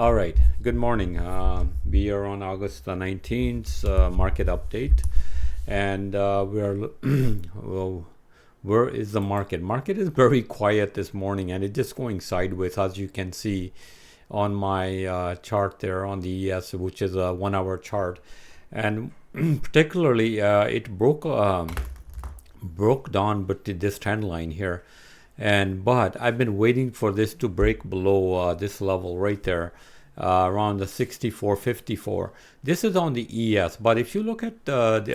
All right. Good morning. We are on August the 19th, market update. And well, where is the market? Market is very quiet this morning and it's just going sideways, as you can see on my chart there on the ES, which is a 1 hour chart. And particularly, it broke down but this trend line here. But I've been waiting for this to break below this level right there, around the 64.54. This is on the ES, but if you look at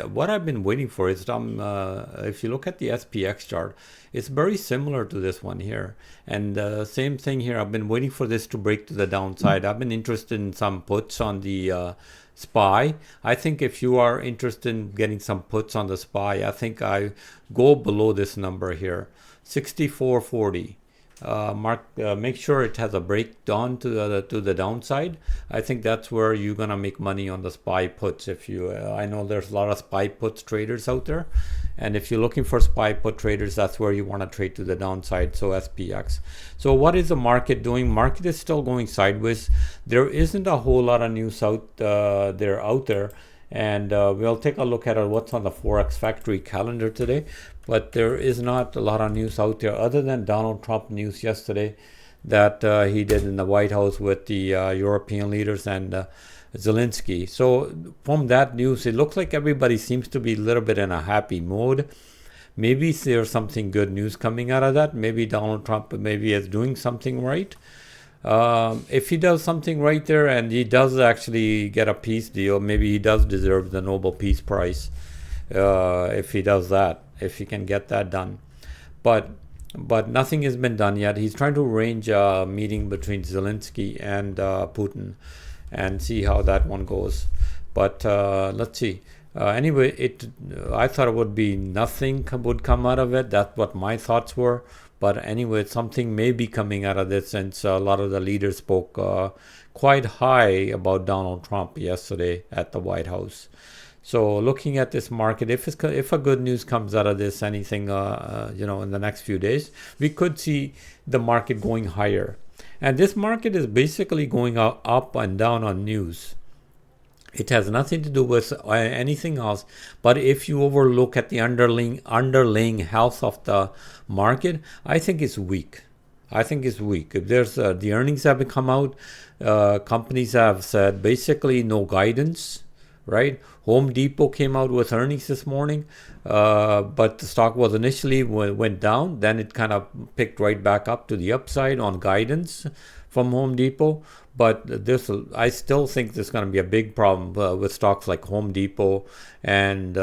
what I've been waiting for is if you look at the SPX chart, it's very similar to this one here. And same thing here. I've been waiting for this to break to the downside. I've been interested in some puts on the SPY. I think if you are interested in getting some puts on the SPY, I think I go below this number here. 64.40. Make sure it has a breakdown to the downside. I think that's where you're gonna make money on the SPY puts. If you, I know there's a lot of SPY puts traders out there, and if you're looking for SPY put traders, that's where you want to trade to the downside. So SPX. So what is the market doing? Market is still going sideways. There isn't a whole lot of news out there. And we'll take a look at what's on the Forex Factory calendar today. But there is not a lot of news out there other than Donald Trump news yesterday that he did in the White House with the European leaders and Zelensky. So from that news, it looks like everybody seems to be a little bit in a happy mode. Maybe there's something good news coming out of that. Maybe Donald Trump maybe is doing something right. If he does something right there and he does actually get a peace deal, maybe he does deserve the Nobel Peace Prize if he does that, if he can get that done. But nothing has been done yet. He's trying to arrange a meeting between Zelensky and Putin and see how that one goes. But let's see. Anyway, I thought it would be nothing would come out of it. That's what my thoughts were. But anyway, something may be coming out of this since a lot of the leaders spoke quite high about Donald Trump yesterday at the White House. So looking at this market, if a good news comes out of this, anything in the next few days, we could see the market going higher. And this market is basically going up and down on news. It has nothing to do with anything else. But if you overlook at the underlying health of the market, I think it's weak. If there's the earnings have come out, companies have said basically no guidance, right? Home Depot came out with earnings this morning, but the stock was initially went down, then it kind of picked right back up to the upside on guidance from Home Depot. But I still think there's going to be a big problem with stocks like Home Depot and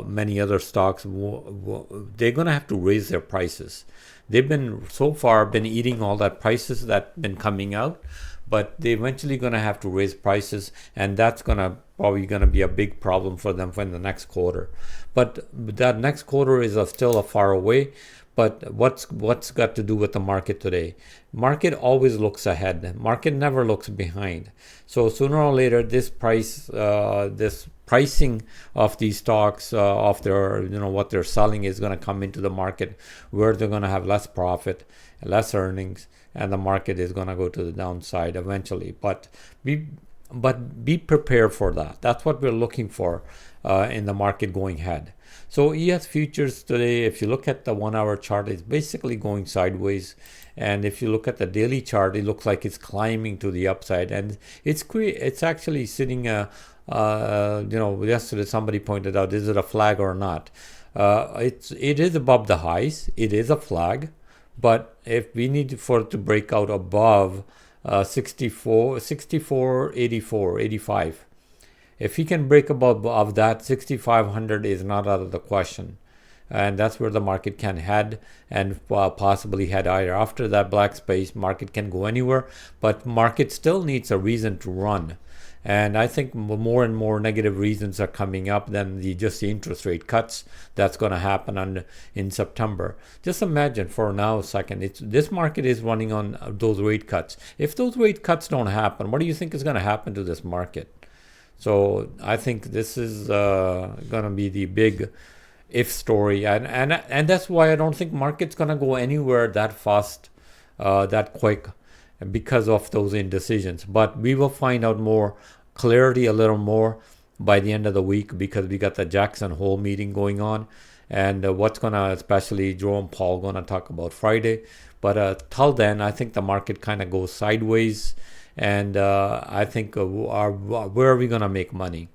many other stocks. They're going to have to raise their prices. They've been so far been eating all that prices that been coming out, but they're eventually going to have to raise prices, and that's probably going to be a big problem for them for the next quarter. But that next quarter is still a far away. But what's got to do with the market today? Market always looks ahead. Market never looks behind. So sooner or later, this pricing of these stocks, of their what they're selling, is going to come into the market where they're going to have less profit, less earnings, and the market is going to go to the downside eventually. But be prepared for that. That's what we're looking for in the market going ahead. So ES futures today, if you look at the 1 hour chart, it's basically going sideways. And if you look at the daily chart, it looks like it's climbing to the upside. And it's actually sitting, yesterday somebody pointed out, is it a flag or not? It is above the highs. It is a flag. But if we need for it to break out above 64, 84, 85, if he can break above that, 6,500 is not out of the question. And that's where the market can head and possibly head higher. After that black space, market can go anywhere, but market still needs a reason to run. And I think more and more negative reasons are coming up than just the interest rate cuts that's going to happen in September. Just imagine for now a second, this market is running on those rate cuts. If those rate cuts don't happen, what do you think is going to happen to this market? So I think this is going to be the big if story, and that's why I don't think market's going to go anywhere that fast, that quick. because of those indecisions. But we will find out more clarity a little more by the end of the week, because we got the Jackson Hole meeting going on, and what's gonna, especially Jerome Powell, gonna talk about Friday. But till then, I think the market kind of goes sideways, and I think where are we gonna make money?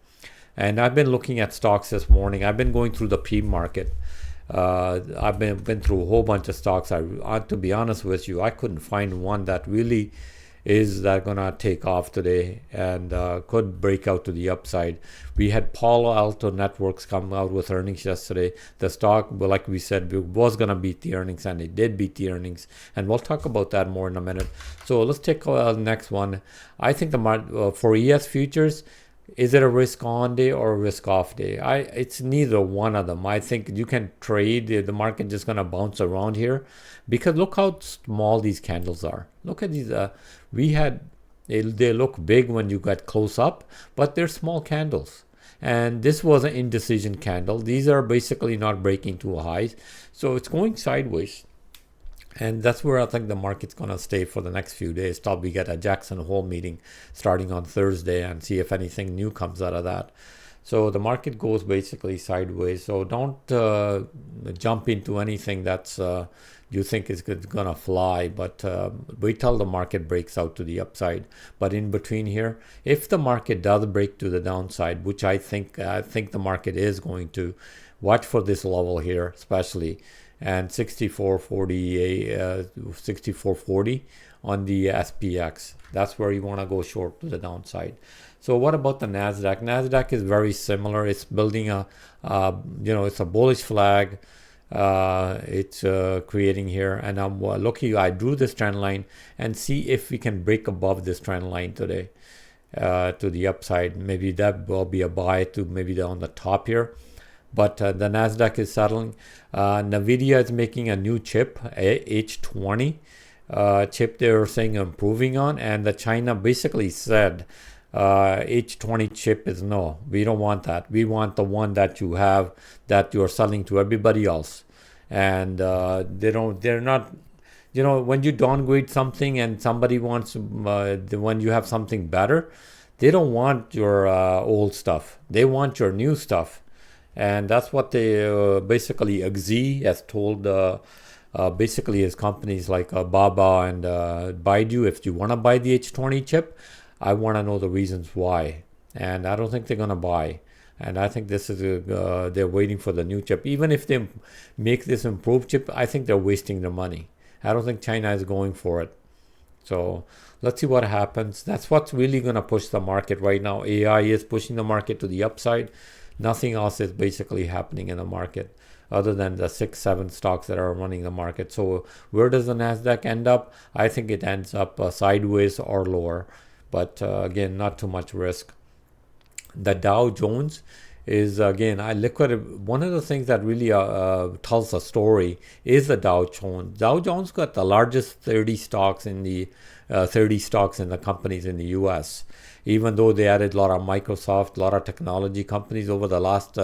And I've been looking at stocks this morning. I've been going through the P market. I've been through a whole bunch of stocks. To be honest with you, I couldn't find one that really is that gonna take off today and could break out to the upside. We had Palo Alto Networks come out with earnings yesterday. The stock, well, like we said, was gonna beat the earnings, and it did beat the earnings. And we'll talk about that more in a minute. So let's take the next one. I think the market for ES futures. Is it a risk on day or a risk off day? It's neither one of them. I think you can trade. The market just gonna bounce around here, because look how small these candles are. Look at these. They look big when you get close up, but they're small candles. And this was an indecision candle. These are basically not breaking to highs, so it's going sideways. And that's where I think the market's going to stay for the next few days till we get a Jackson Hole meeting starting on Thursday and see if anything new comes out of that. So the market goes basically sideways. So don't jump into anything that's you think is going to fly, but wait till the market breaks out to the upside. But in between here, if the market does break to the downside, which I think the market is going to, watch for this level here, especially. And 64.40 on the SPX. That's where you want to go short to the downside. So what about the Nasdaq? Nasdaq is very similar. It's building it's a bullish flag. It's creating here, and I'm looking. I drew this trend line and see if we can break above this trend line today to the upside. Maybe that will be a buy to maybe on the top here. But the Nasdaq is settling. Nvidia is making a new chip, H20 chip. They were saying improving on, and the China basically said H20 chip is no, we don't want that. We want the one that you have that you're selling to everybody else. And they're not. When you downgrade something and somebody wants when you have something better, they don't want your old stuff. They want your new stuff. And that's what they basically Xi has told basically his companies like Baba and Baidu. If you want to buy the H20 chip, I want to know the reasons why. And I don't think they're going to buy. And I think this is they're waiting for the new chip. Even if they make this improved chip, I think they're wasting their money. I don't think China is going for it. So let's see what happens. That's what's really going to push the market right now. AI is pushing the market to the upside. Nothing else is basically happening in the market other than the 6-7 stocks that are running the market. So where does the Nasdaq end up? I think it ends up sideways or lower, but again, not too much risk. The Dow Jones is again, one of the things that really tells a story is the Dow Jones. Dow Jones got the largest 30 stocks in the companies in the U.S. Even though they added a lot of Microsoft, a lot of technology companies over the last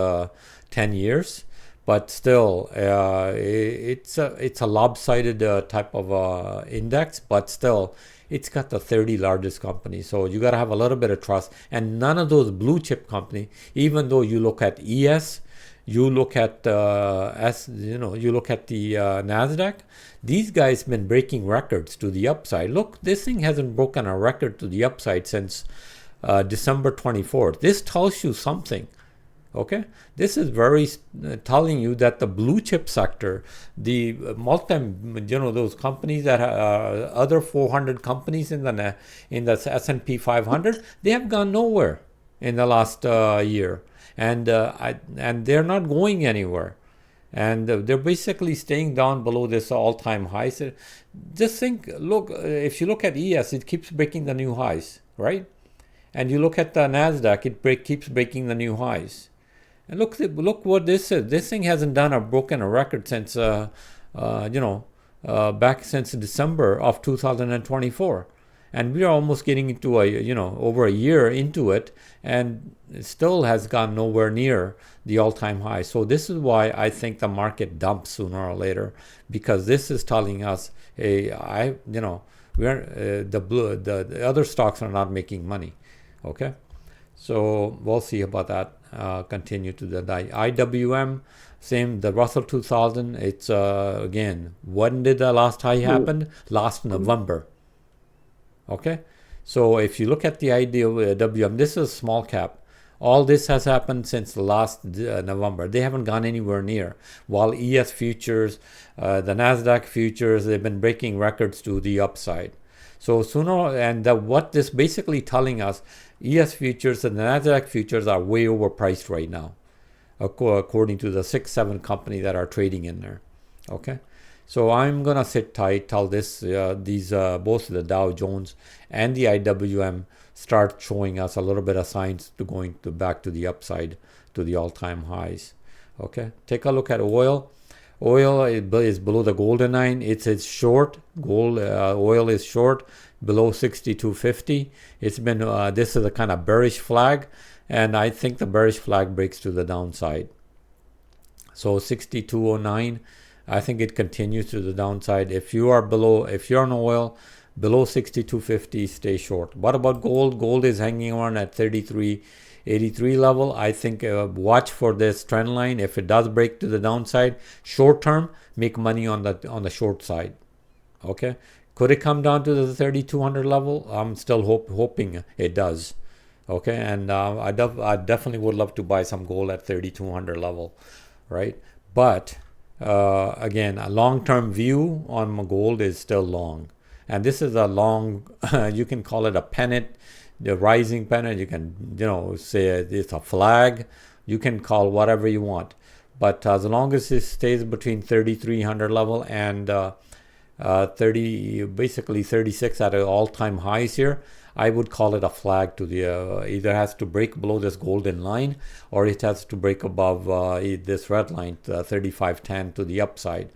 10 years, but still, it's a lopsided type of index, but still, it's got the 30 largest companies. So you got to have a little bit of trust. And none of those blue chip companies, even though you look at ES, you look at you look at the Nasdaq, these guys been breaking records to the upside. Look, this thing hasn't broken a record to the upside since December 24th. This tells you something. Okay, this is very telling you that the blue chip sector, the those companies that other 400 companies in the S&P 500, they have gone nowhere in the last year, and they're not going anywhere, and they're basically staying down below this all-time high. So just look, if you look at ES, it keeps breaking the new highs, right? And you look at the Nasdaq, it keeps breaking the new highs. And look what this is. This thing hasn't broken a record since back since December of 2024, and we are almost getting into over a year into it, and it still has gone nowhere near the all-time high. So this is why I think the market dumps sooner or later, because this is telling us, The other stocks are not making money. Okay, so we'll see about that. Continue to the IWM, same, the Russell 2000. It's again, when did the last high happen? Last November. Okay, so if you look at the IWM, this is a small cap. All this has happened since the last November. They haven't gone anywhere near. While ES futures, the Nasdaq futures, they've been breaking records to the upside. So sooner, and what this basically telling us, ES futures and the Nasdaq futures are way overpriced right now, according to the 6-7 company that are trading in there. Okay, so I'm gonna sit tight till both the Dow Jones and the IWM start showing us a little bit of signs to going to back to the upside to the all-time highs. Okay, take a look at oil. Oil is below the golden line. It's short. Oil is short below 62.50. It's been this is a kind of bearish flag, and I think the bearish flag breaks to the downside. So 62.09, I think it continues to the downside. If you're on oil below 62.50, stay short. What about gold? Gold is hanging on at 33.83 level. I think watch for this trend line. If it does break to the downside, short term, make money on the short side. Okay, could it come down to the 3200 level? I'm still hoping it does. Okay, and I definitely would love to buy some gold at 3200 level, right? But again, a long-term view on gold is still long. And this is a long, you can call it a pennant, the rising pennant. You can, say it's a flag. You can call whatever you want. But as long as it stays between 3,300 level and basically 36 at all-time highs here, I would call it a flag to the either has to break below this golden line, or it has to break above this red line, 35.10 to the upside,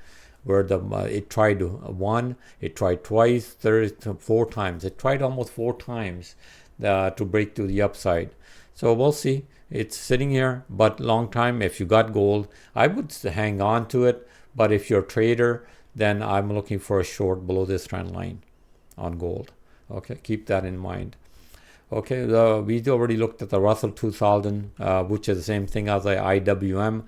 where it tried one, it tried twice, 4 times. It tried almost 4 times to break to the upside. So we'll see. It's sitting here, but long time. If you got gold, I would hang on to it. But if you're a trader, then I'm looking for a short below this trend line on gold. Okay, keep that in mind. Okay, we already looked at the Russell 2000, which is the same thing as the IWM.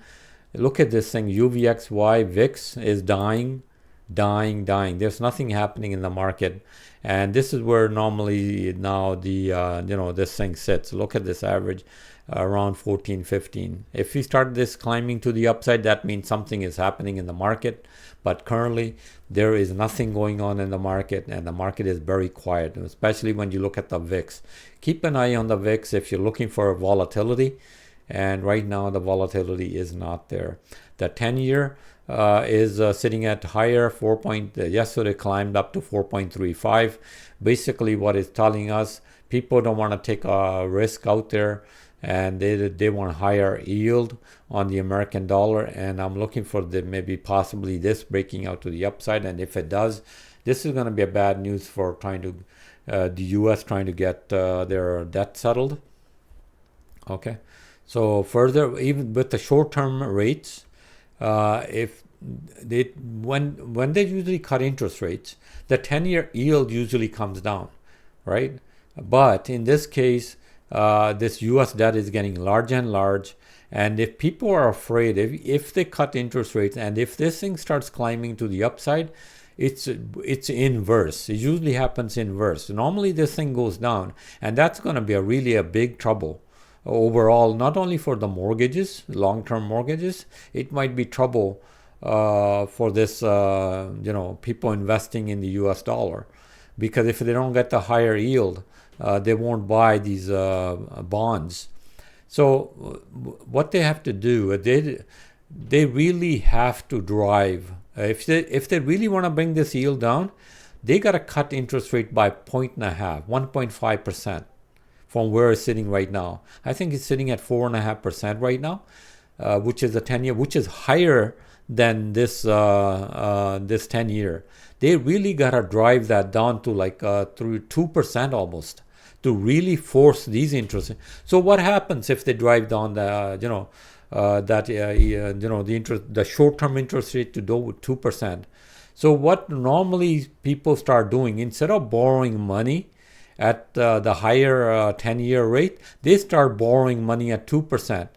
Look at this thing, UVXY, VIX is dying. There's nothing happening in the market. And this is where normally now this thing sits. Look at this average around 14, 15. If we start this climbing to the upside, that means something is happening in the market. But currently, there is nothing going on in the market, and the market is very quiet, especially when you look at the VIX. Keep an eye on the VIX if you're looking for volatility. And right now, the volatility is not there. The 10-year is sitting at higher, yesterday climbed up to 4.35. Basically, what it's telling us, people don't want to take a risk out there, and they want higher yield on the American dollar. And I'm looking for maybe possibly this breaking out to the upside. And if it does, this is going to be a bad news for the U.S. trying to get their debt settled. Okay. So further, even with the short-term rates, when they usually cut interest rates, the 10-year yield usually comes down, right? But in this case, this U.S. debt is getting large and large, and if people are afraid, if they cut interest rates, and if this thing starts climbing to the upside, it's inverse. It usually happens inverse. Normally, this thing goes down, and that's going to be really a big trouble. Overall, not only for the mortgages, long-term mortgages, it might be trouble for this, people investing in the U.S. dollar, because if they don't get the higher yield, they won't buy these bonds. So what they have to do, they really have to drive. If they really want to bring this yield down, they got to cut interest rate by 1.5%. From where it's sitting right now. I think it's sitting at 4.5% right now, which is a 10-year, which is higher than this 10-year. They really gotta drive that down to like through 2% almost to really force these interests. So what happens if they drive down the the short-term interest rate to 2%? So what normally people start doing, instead of borrowing money at the higher 10-year rate, they start borrowing money at 2%.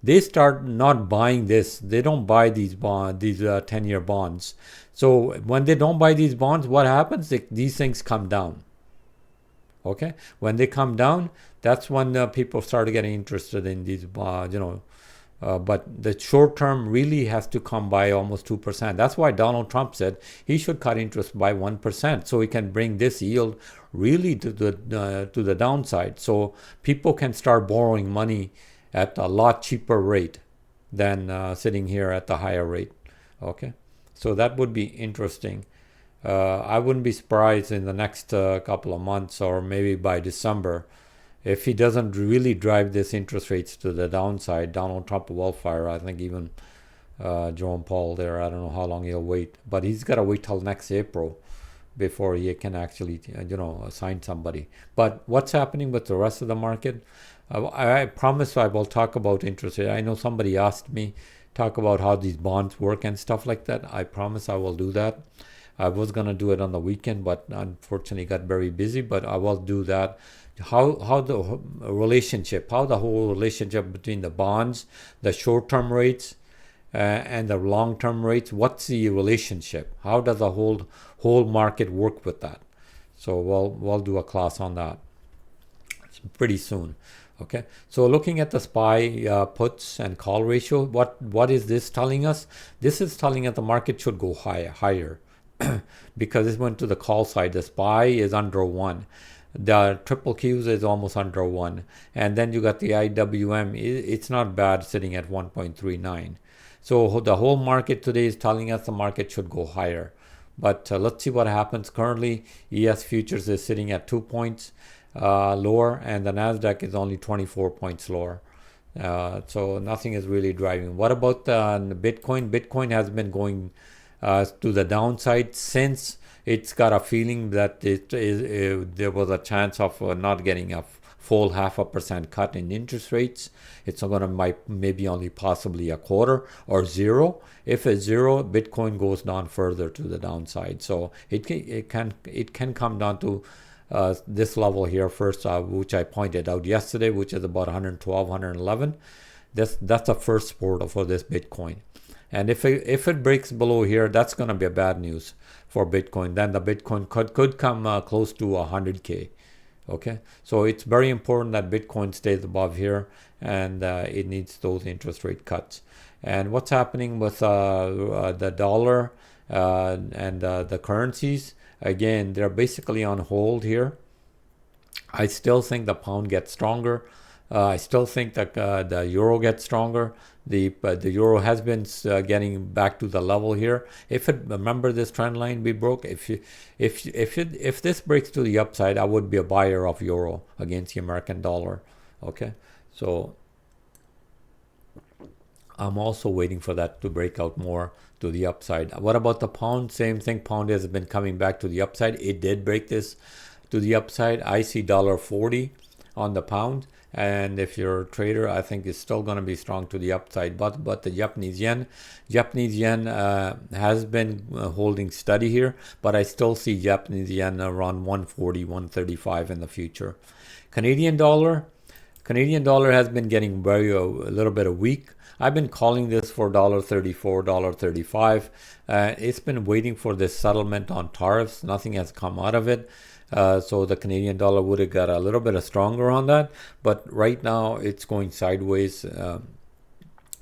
They start not buying this. They don't buy these 10-year bonds. So when they don't buy these bonds, what happens? These things come down. Okay, when they come down, that's when people start getting interested in these, but the short term really has to come by almost 2%. That's why Donald Trump said he should cut interest by 1%, so he can bring this yield really to the downside. So people can start borrowing money at a lot cheaper rate than sitting here at the higher rate. Okay, so that would be interesting. I wouldn't be surprised in the next couple of months or maybe by December if he doesn't really drive this interest rates to the downside. Donald Trump will fire, I think, even Jerome Powell there. I don't know how long he'll wait, but he's got to wait till next April before he can actually, assign somebody. But what's happening with the rest of the market? I promise I will talk about interest rate. I know somebody asked me talk about how these bonds work and stuff like that. I promise I will do that. I was going to do it on the weekend, but unfortunately got very busy, but I will do that. How the whole relationship between the bonds, the short-term rates, and the long-term rates, what's the relationship? How does the whole market work with that? So we'll do a class on that pretty soon. Okay, so looking at the SPY puts and call ratio, what is this telling us? This is telling us the market should go higher. Because it went to the call side. The SPY is under 1. The triple Qs is almost under 1. And then you got the IWM. It's not bad, sitting at 1.39. So the whole market today is telling us the market should go higher. But let's see what happens. Currently, ES futures is sitting at 2 points lower, and the NASDAQ is only 24 points lower. So nothing is really driving. What about Bitcoin? Bitcoin has been going to the downside since it's got a feeling that there was a chance of not getting a full 0.5% cut in interest rates. It's going to maybe only possibly a quarter or zero. If it's zero, Bitcoin goes down further to the downside. So it can come down to this level here first, which I pointed out yesterday, which is about 112, 111. That's the first support for this Bitcoin. And if it breaks below here, that's going to be a bad news for Bitcoin. Then the Bitcoin could come close to 100K. Okay, so it's very important that Bitcoin stays above here, and it needs those interest rate cuts. And what's happening with the dollar and the currencies? Again, they're basically on hold here. I still think the pound gets stronger. I still think that the euro gets stronger. The euro has been getting back to the level here. Remember this trend line we broke. If this breaks to the upside, I would be a buyer of euro against the American dollar. Okay, so I'm also waiting for that to break out more to the upside. What about the pound? Same thing. Pound has been coming back to the upside. It did break this to the upside. I see $1.40 on the pound. And if you're a trader, I think it's still going to be strong to the upside. But the Japanese yen has been holding steady here. But I still see Japanese yen around 140, 135 in the future. Canadian dollar has been getting a little bit weak. I've been calling this for $1.34, $1.35. It's been waiting for this settlement on tariffs. Nothing has come out of it. So the Canadian dollar would have got a little bit stronger on that. But right now it's going sideways.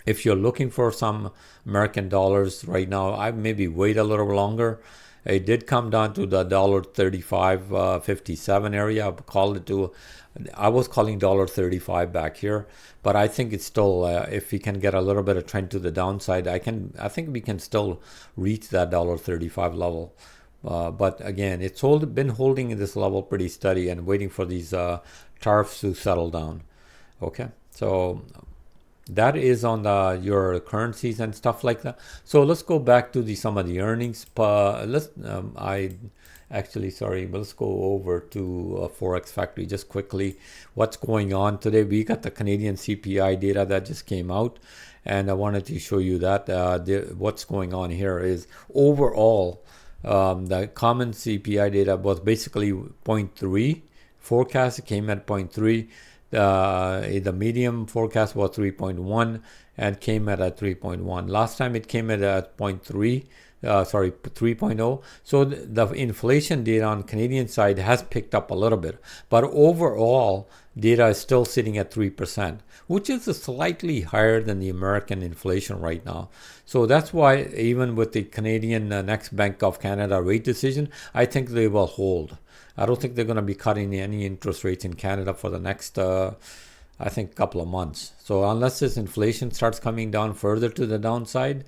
If you're looking for some American dollars right now, I maybe wait a little longer. It did come down to the $1.35.57 area. I was calling $1.35 back here, but I think it's still if we can get a little bit of trend to the downside, I think we can still reach that $1.35 level. But again, it's been holding this level pretty steady and waiting for these tariffs to settle down. Okay, so that is on your currencies and stuff like that. So let's go back to some of the earnings. Let's go over to Forex Factory just quickly. What's going on today? We got the Canadian CPI data that just came out, and I wanted to show you that what's going on here is overall The common CPI data was basically zero point 0.3 forecast. It came at 0.3. The medium forecast was 3.1 and came at a 3.1. Last time it came at a 0.3. 3.0. So the inflation data on Canadian side has picked up a little bit, but overall data is still sitting at 3%, which is slightly higher than the American inflation right now. So that's why even with the Canadian next Bank of Canada rate decision, I think they will hold. I don't think they're going to be cutting any interest rates in Canada for the next I think couple of months. So unless this inflation starts coming down further to the downside,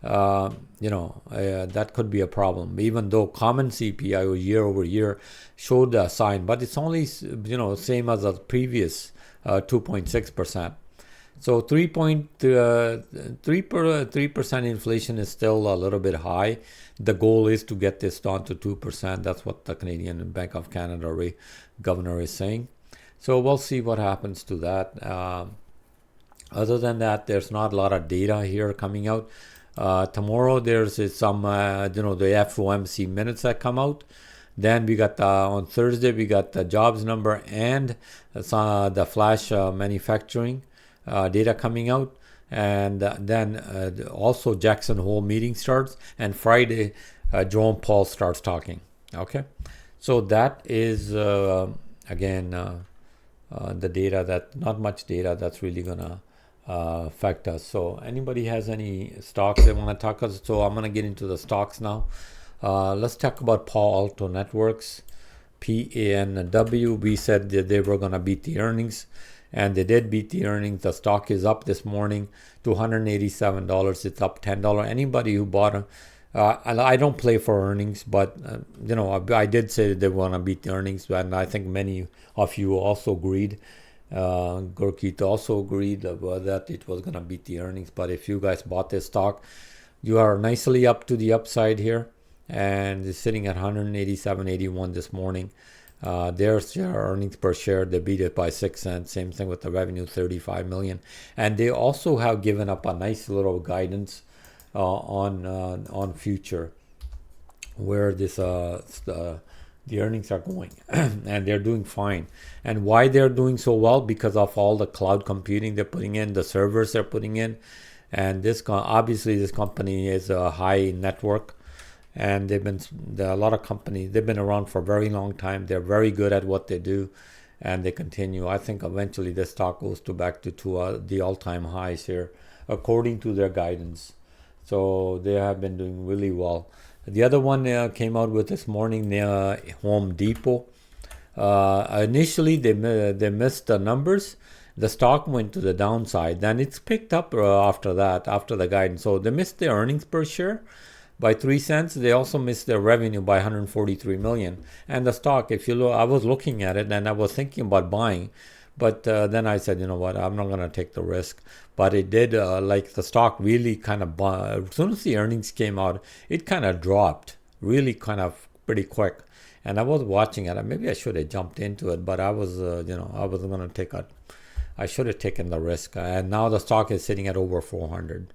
that could be a problem, even though common CPI year over year showed a sign, but it's only, same as the previous 2.6%. So 3% inflation is still a little bit high. The goal is to get this down to 2%. That's what the Canadian Bank of Canada governor is saying. So we'll see what happens to that. Other than that, there's not a lot of data here coming out. Tomorrow there's some, the FOMC minutes that come out. Then we got on Thursday we got the jobs number and the flash manufacturing data coming out, and then also Jackson Hole meeting starts, and Friday Jerome Powell starts talking. Okay, so that is again the data, that not much data that's really gonna affect us. So anybody has any stocks they want to talk about? So I'm going to get into the stocks now. Let's talk about Palo Alto Networks, PANW. We said that they were going to beat the earnings, and they did beat the earnings. The stock is up this morning to $187. It's up $10. Anybody who bought I don't play for earnings, but I did say that they want to beat the earnings, and I think many of you also agreed. Gurkeet also agreed that it was going to beat the earnings. But if you guys bought this stock, you are nicely up to the upside here, and it's sitting at 187.81 this morning. Their earnings per share, they beat it by 6 cents. Same thing with the revenue, 35 million. And they also have given up a nice little guidance on future, where this the earnings are going and they're doing fine. And why they're doing so well? Because of all the cloud computing they're putting in, the servers they're putting in. And obviously this company is a high network, and there are a lot of companies, they've been around for a very long time. They're very good at what they do, and they continue. I think eventually this stock goes back to the all-time highs here, according to their guidance. So they have been doing really well. The other one came out with this morning, Home Depot. Initially, they missed the numbers. The stock went to the downside. Then it's picked up after that, after the guidance. So they missed their earnings per share by 3 cents. They also missed their revenue by 143 million. And the stock, if you look, I was looking at it and I was thinking about buying. But then I said, you know what, I'm not going to take the risk. But it did, the stock really kind of, as soon as the earnings came out, it kind of dropped really kind of pretty quick. And I was watching it. Maybe I should have jumped into it, but I was, I wasn't going to I should have taken the risk. And now the stock is sitting at over 400.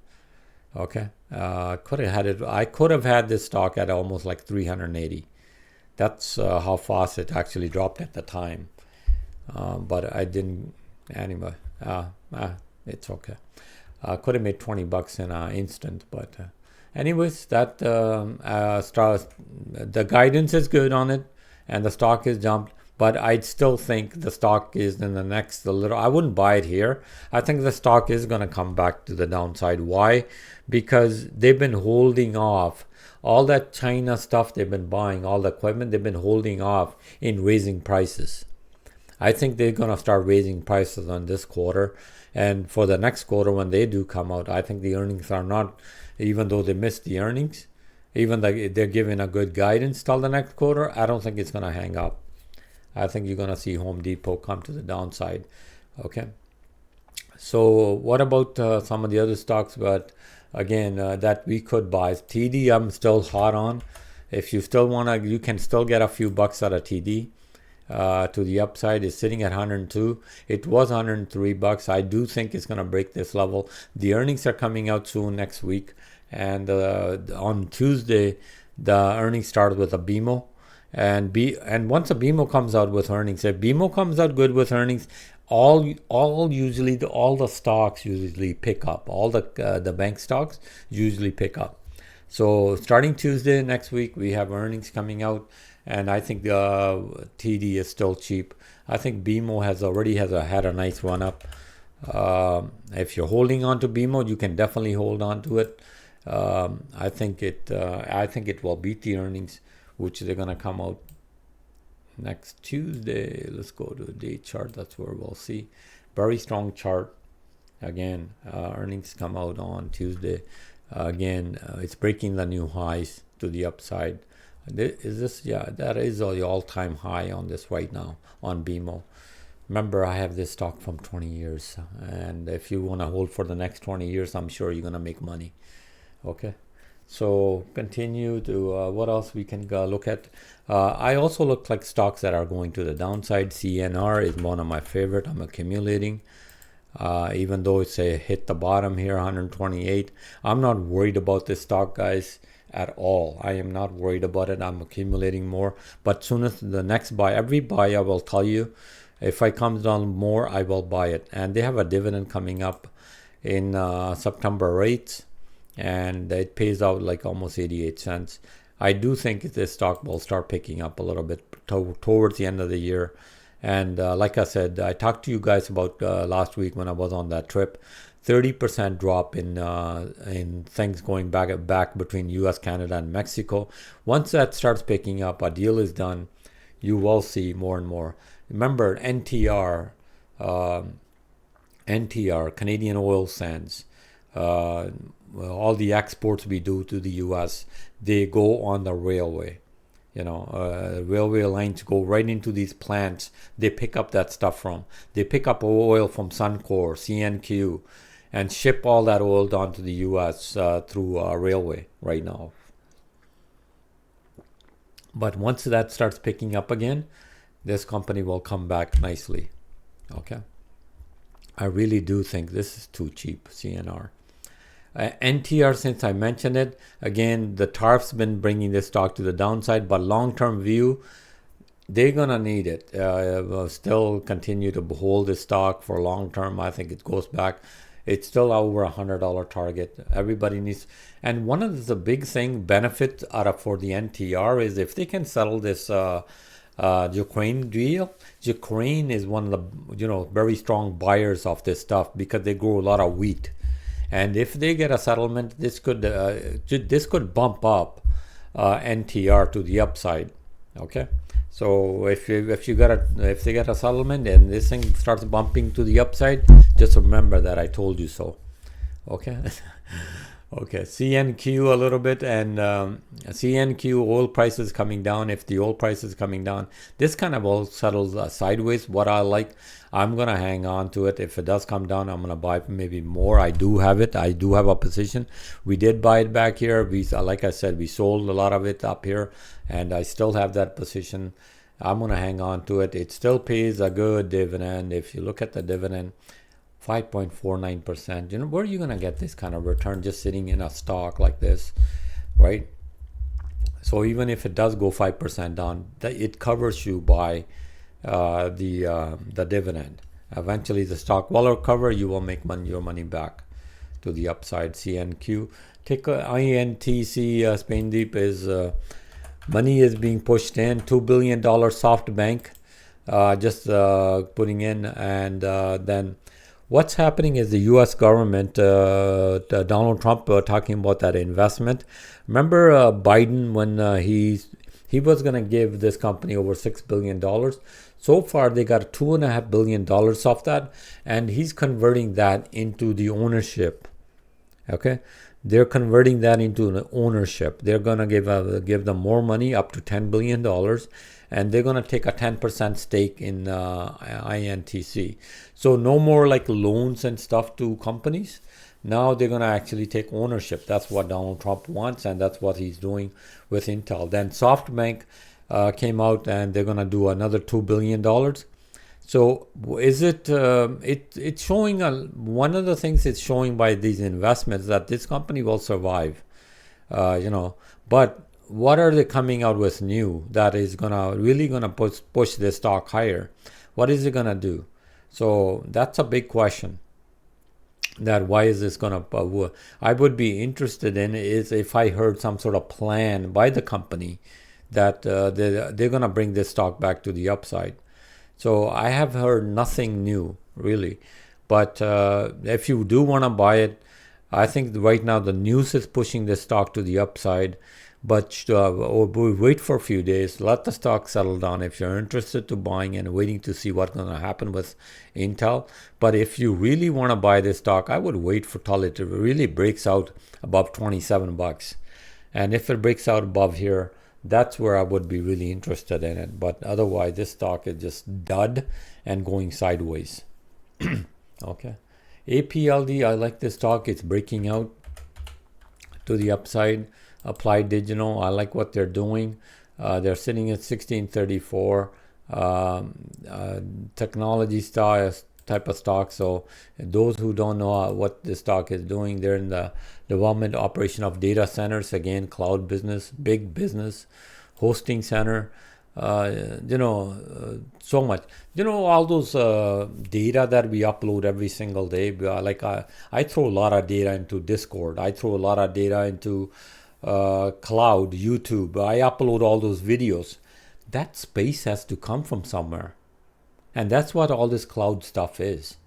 Okay. I could have had this stock at almost like 380. That's how fast it actually dropped at the time. But I didn't anyway. It's okay. Could have made $20 in an instant, but anyways, that the guidance is good on it, and the stock is jumped. But I'd still think the stock is in the next I wouldn't buy it here. I think the stock is going to come back to the downside. Why? Because they've been holding off. All that China stuff they've been buying, all the equipment, they've been holding off in raising prices. I think they're going to start raising prices on this quarter. And for the next quarter, when they do come out, I think the earnings are not, even though they missed the earnings, even though they're giving a good guidance till the next quarter, I don't think it's going to hang up. I think you're going to see Home Depot come to the downside. Okay. So what about some of the other stocks? But again, that we could buy. TD, I'm still hot on. If you still want to, you can still get a few bucks out of TD. To the upside is sitting at 102. It was $103. I do think it's going to break this level. The earnings are coming out soon next week, and on Tuesday The earnings start with a BMO, and once a BMO comes out with earnings, if BMO comes out good with earnings, all the stocks usually pick up. All the bank stocks usually pick up. So starting Tuesday next week, we have earnings coming out, and I think TD is still cheap. I think BMO had a nice run up. If you're holding on to BMO, you can definitely hold on to it. I think it will beat the earnings, which they're gonna come out next Tuesday. Let's go to a day chart. That's where we'll see very strong chart again. Earnings come out on Tuesday. Again, it's breaking the new highs to the upside. Is this? Yeah, that is the all-time high on this right now on BMO. Remember, I have this stock from 20 years, and if you want to hold for the next 20 years, I'm sure you're gonna make money. Okay, so continue to what else we can look at. I also look like stocks that are going to the downside. CNR is one of my favorite. I'm accumulating. Even though it's hit the bottom here, 128. I'm not worried about this stock, guys, at all. I am not worried about it. I'm accumulating more. But soon as the next buy, every buy I will tell you, if I comes down more, I will buy it. And they have a dividend coming up in September 8th, and it pays out like almost 88 cents. I do think this stock will start picking up a little bit towards the end of the year. And like I said, I talked to you guys about last week when I was on that trip. 30% drop in things going back between U.S., Canada, and Mexico. Once that starts picking up, a deal is done, you will see more and more. Remember, NTR, Canadian Oil Sands, all the exports we do to the U.S., they go on the railway. Railway lines go right into these plants. They pick up that stuff from. They pick up oil from Suncor, CNQ, and ship all that oil down to the U.S. Through railway right now. But once that starts picking up again, this company will come back nicely. Okay. I really do think this is too cheap, CNR. NTR, since I mentioned it, again, the TARF's been bringing this stock to the downside, but long-term view, they're going to need it. We'll still continue to hold this stock for long-term. I think it goes back. It's still over $100 target. Everybody needs, and one of the big benefit for the NTR is if they can settle this Ukraine deal. Ukraine is one of the very strong buyers of this stuff because they grow a lot of wheat. And if they get a settlement, this could bump up NTR to the upside. Okay, so if they get a settlement and this thing starts bumping to the upside, just remember that I told you so. Okay. Okay, CNQ a little bit, and CNQ oil prices coming down. If the oil price is coming down, this kind of all settles sideways. What I like, I'm going to hang on to it. If it does come down, I'm going to buy maybe more. I do have it. I do have a position. We did buy it back here. Like I said, we sold a lot of it up here, and I still have that position. I'm going to hang on to it. It still pays a good dividend. If you look at the dividend, 5.49%. Where are you going to get this kind of return just sitting in a stock like this, right? So even if it does go 5% down, it covers you by the dividend. Eventually the stock will recover. You will make your money back to the upside. CNQ. Ticker INTC, Spaindeep is money is being pushed in. $2 billion SoftBank just putting in, and then what's happening is the U.S. government, Donald Trump talking about that investment. Remember Biden when he was going to give this company over $6 billion. So far, they got $2.5 billion off that, and he's converting that into the ownership. Okay, they're converting that into an ownership. They're going to give them more money, up to $10 billion. And they're going to take a 10% stake in INTC. So no more like loans and stuff to companies. Now they're going to actually take ownership. That's what Donald Trump wants, and that's what he's doing with Intel. Then SoftBank came out, and they're going to do another $2 billion. So is it? It's showing one of the things it's showing by these investments that this company will survive. But what are they coming out with new that is gonna really gonna push this stock higher? What is it gonna do? So that's a big question. That why is this gonna? I would be interested in is if I heard some sort of plan by the company that they're gonna bring this stock back to the upside. So I have heard nothing new really, but if you do want to buy it, I think right now the news is pushing the stock to the upside. But we wait for a few days, let the stock settle down if you're interested to buying and waiting to see what's going to happen with Intel. But if you really want to buy this stock, I would wait for till it really breaks out above 27 bucks. And if it breaks out above here, that's where I would be really interested in it. But otherwise, this stock is just dud and going sideways. Okay. APLD, I like this stock. It's breaking out to the upside. Applied Digital, I like what they're doing. They're sitting at 1634. Technology style type of stock. So those who don't know what the stock is doing, they're in the development operation of data centers. Again, cloud business, big business, hosting center. So much. All those data that we upload every single day. I throw a lot of data into Discord. I throw a lot of data into cloud, YouTube. I upload all those videos. That space has to come from somewhere, and that's what all this cloud stuff is.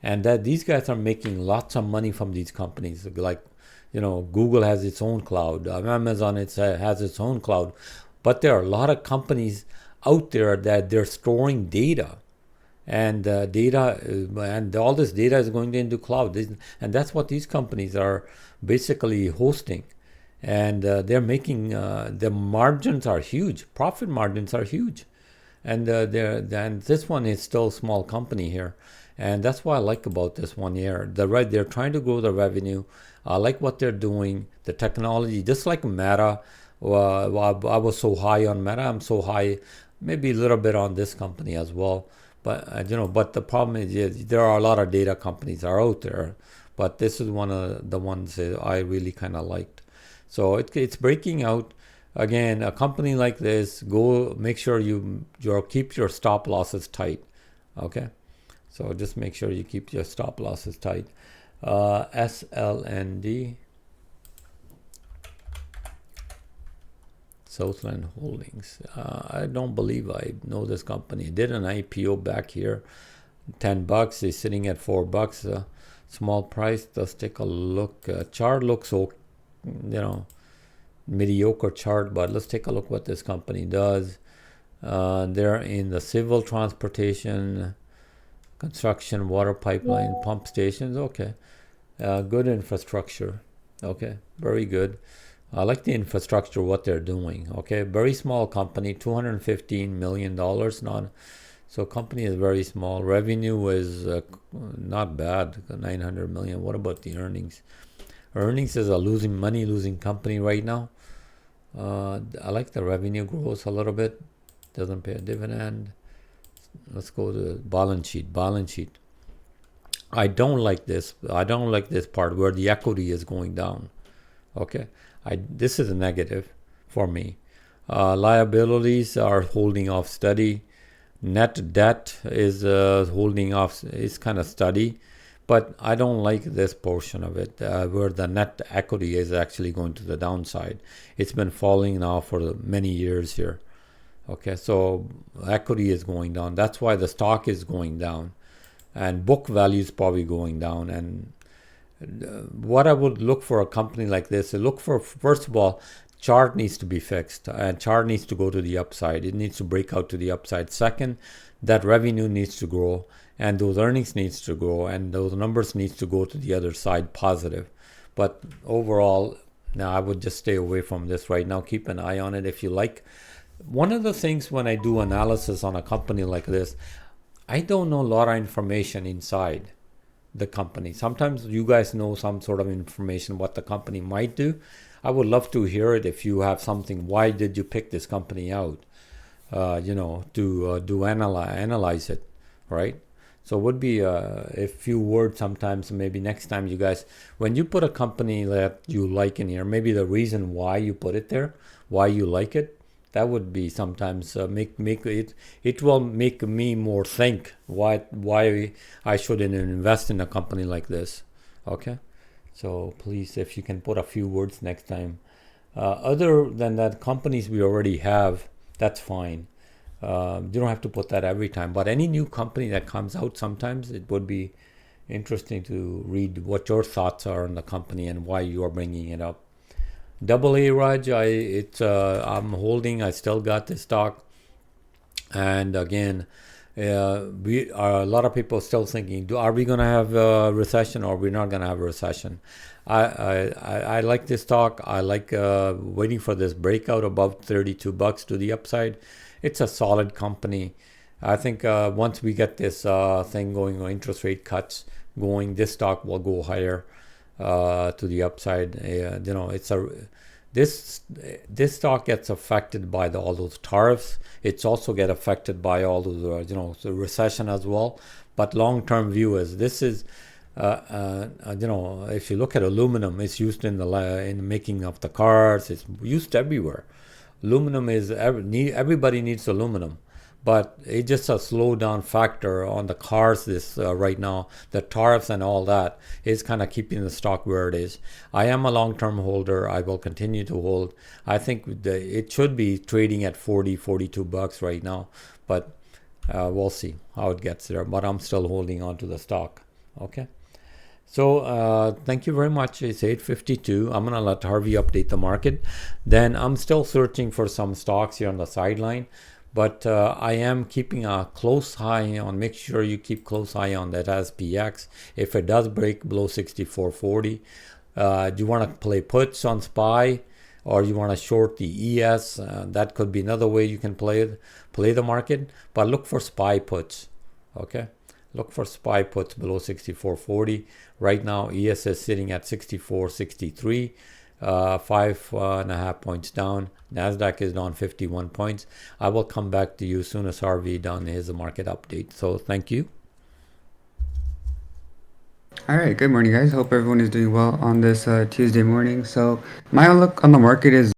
And that these guys are making lots of money from these companies. Like, Google has its own cloud. Amazon has its own cloud, but there are a lot of companies out there that they're storing data, and and all this data is going into cloud, and that's what these companies are basically hosting. And they're making the margins are huge, profit margins are huge, and this one is still a small company here, and that's what I like about this one here. They're trying to grow the revenue. I like what they're doing, the technology, just like Meta. I was so high on Meta. I'm so high, maybe a little bit on this company as well. But but the problem is there are a lot of data companies are out there, but this is one of the ones that I really kind of liked. So it's breaking out. Again, a company like this, go make sure you keep your stop losses tight. Okay, so just make sure you keep your stop losses tight. SLND, Southland Holdings. I don't believe I know this company. It did an IPO back here, $10. It's sitting at $4. Small price. Let's take a look. Chart looks okay. Mediocre chart, but let's take a look what this company does. They're in the civil transportation, construction, water pipeline, pump stations. Okay, good infrastructure. Okay, very good. I like the infrastructure, what they're doing. Okay, very small company, $215 million. So company is very small. Revenue is not bad, 900 million. What about the earnings? Earnings is a losing company right now. I like the revenue growth a little bit. Doesn't pay a dividend. Let's go to balance sheet. I don't like this. I don't like this part where the equity is going down. Okay, this is a negative for me. Liabilities are holding off steady. Net debt is holding off. It's kind of steady. But I don't like this portion of it where the net equity is actually going to the downside. It's been falling now for many years here. Okay, so equity is going down. That's why the stock is going down. And book value is probably going down. And what I would look for a company like this, look for, first of all, chart needs to be fixed. And chart needs to go to the upside. It needs to break out to the upside. Second, that revenue needs to grow. And those earnings needs to grow, and those numbers needs to go to the other side positive. But overall, now I would just stay away from this right now. Keep an eye on it if you like. One of the things when I do analysis on a company like this, I don't know a lot of information inside the company. Sometimes you guys know some sort of information what the company might do. I would love to hear it if you have something. Why did you pick this company out? To analyze it, right? So it would be a few words sometimes. Maybe next time you guys, when you put a company that you like in here, maybe the reason why you put it there, why you like it, that would be sometimes make it. It will make me more think why I shouldn't invest in a company like this. Okay, so please, if you can put a few words next time. Other than that, companies we already have, that's fine. You don't have to put that every time, but any new company that comes out, sometimes it would be interesting to read what your thoughts are on the company and why you are bringing it up. Double A Raj, I'm holding. I still got the stock, and again, we are a lot of people still thinking, are we going to have a recession or we're not going to have a recession? I like this stock. I like waiting for this breakout above $32 to the upside. It's a solid company. I think once we get this thing going, interest rate cuts going, this stock will go higher to the upside. It's a this this stock gets affected by all those tariffs. It's also get affected by all those the recession as well. But long term view is this is if you look at aluminum, it's used in the making of the cars. It's used everywhere. Aluminum is everybody needs aluminum, but it's just a slowdown factor on the cars this right now. The tariffs and all that is kind of keeping the stock where it is. I am a long-term holder. I will continue to hold. I think it should be trading at 42 bucks right now, but we'll see how it gets there. But I'm still holding on to the stock. Okay. So thank you very much. It's 8:52. I'm gonna let Harvey update the market. Then I'm still searching for some stocks here on the sideline, but I am keeping a close eye on. Make sure you keep close eye on that SPX. If it does break below 64.40, do you want to play puts on SPY, or you want to short the ES? That could be another way you can play the market. But look for SPY puts. Okay. Look for SPY puts below 64.40. Right now, ES is sitting at 64.63, 5.5 points down. NASDAQ is down 51 points. I will come back to you as soon as Harvey done his market update. So thank you. All right, good morning, guys. Hope everyone is doing well on this Tuesday morning. So, my outlook on the market is